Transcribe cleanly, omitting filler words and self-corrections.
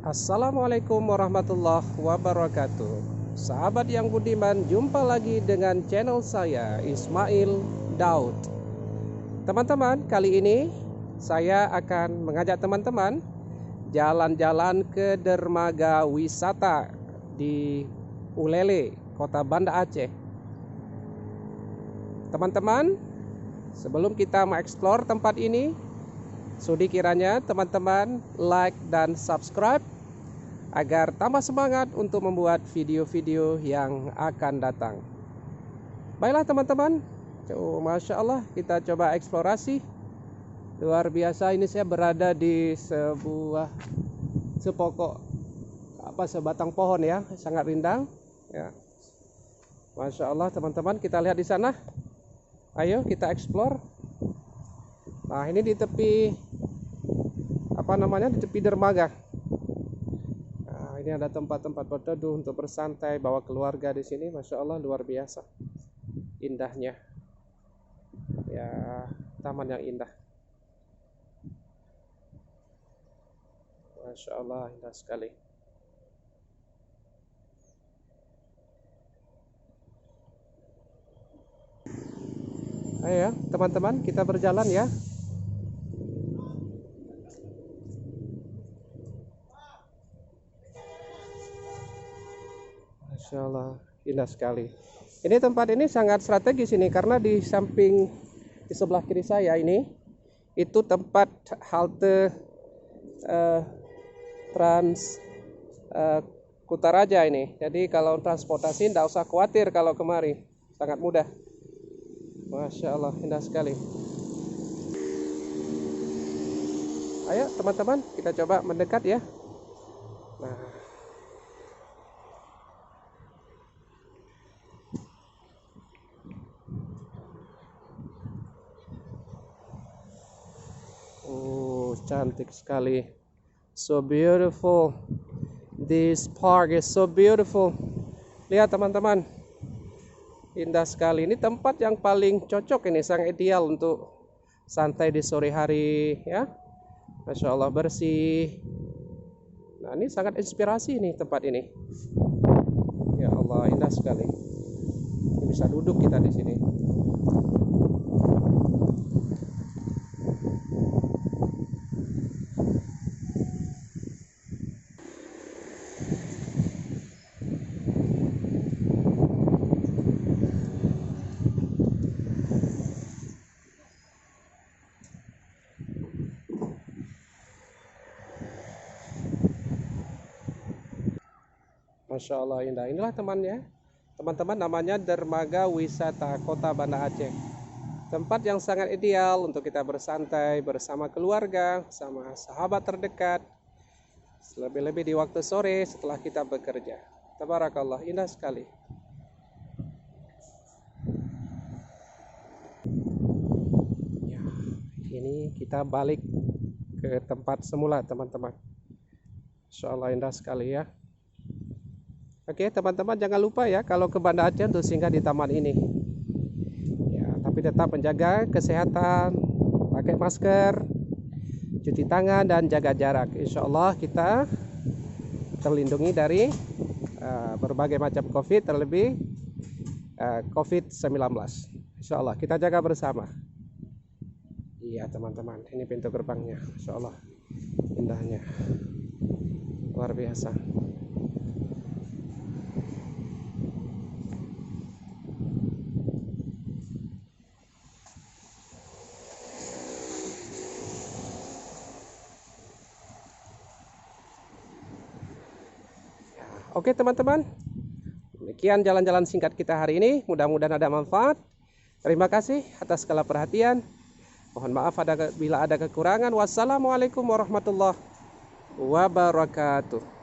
Assalamualaikum warahmatullahi wabarakatuh. Sahabat yang budiman, jumpa lagi dengan channel saya Ismail Daud. Teman-teman, kali ini saya akan mengajak teman-teman jalan-jalan ke dermaga wisata di Ulele, Kota Banda Aceh. Teman-teman, sebelum kita mengeksplor tempat ini, sudi kiranya teman-teman like dan subscribe agar tambah semangat untuk membuat video-video yang akan datang. Baiklah teman-teman, Masya Allah, kita coba eksplorasi. Luar biasa, ini saya berada di sebatang pohon ya, sangat rindang ya. Masya Allah teman-teman, kita lihat di sana. Ayo kita eksplor. Nah, ini di tepi di tepi dermaga. Nah, ini ada tempat-tempat berteduh untuk bersantai, bawa keluarga di sini. Masya Allah, luar biasa indahnya ya, taman yang indah. Masya Allah, indah sekali. Ayo ya teman-teman, kita berjalan ya. Masya Allah, indah sekali. Ini tempat ini sangat strategis ini, karena di sebelah kiri saya ini itu tempat halte Trans Kutaraja ini. Jadi kalau transportasi tidak usah khawatir kalau kemari, sangat mudah. Masya Allah, indah sekali. Ayo teman-teman, kita coba mendekat ya. Nah, cantik sekali. So beautiful. This park is so beautiful. Lihat teman-teman, indah sekali. Ini tempat yang paling cocok, ini sangat ideal untuk santai di sore hari ya. Masya Allah, bersih. Nah, ini sangat inspirasi nih tempat ini. Ya Allah, indah sekali. Ini bisa duduk kita di sini. Masya Allah, indah. Inilah teman-teman, namanya Dermaga Wisata Kota Banda Aceh. Tempat yang sangat ideal untuk kita bersantai bersama keluarga, sama sahabat terdekat, lebih-lebih di waktu sore setelah kita bekerja. Tabarakallah, indah sekali. Ya, ini kita balik ke tempat semula teman-teman. Masya Allah, indah sekali ya. Oke teman-teman, jangan lupa ya kalau ke Banda Aceh untuk singgah di taman ini ya, tapi tetap menjaga kesehatan, pakai masker, cuci tangan, dan jaga jarak. Insya Allah kita terlindungi dari berbagai macam COVID, terlebih COVID-19. Insya Allah kita jaga bersama. Iya teman-teman, ini pintu gerbangnya. Insya Allah, indahnya luar biasa. Oke teman-teman, demikian jalan-jalan singkat kita hari ini. Mudah-mudahan ada manfaat. Terima kasih atas segala perhatian. Mohon maaf bila ada kekurangan. Wassalamualaikum warahmatullahi wabarakatuh.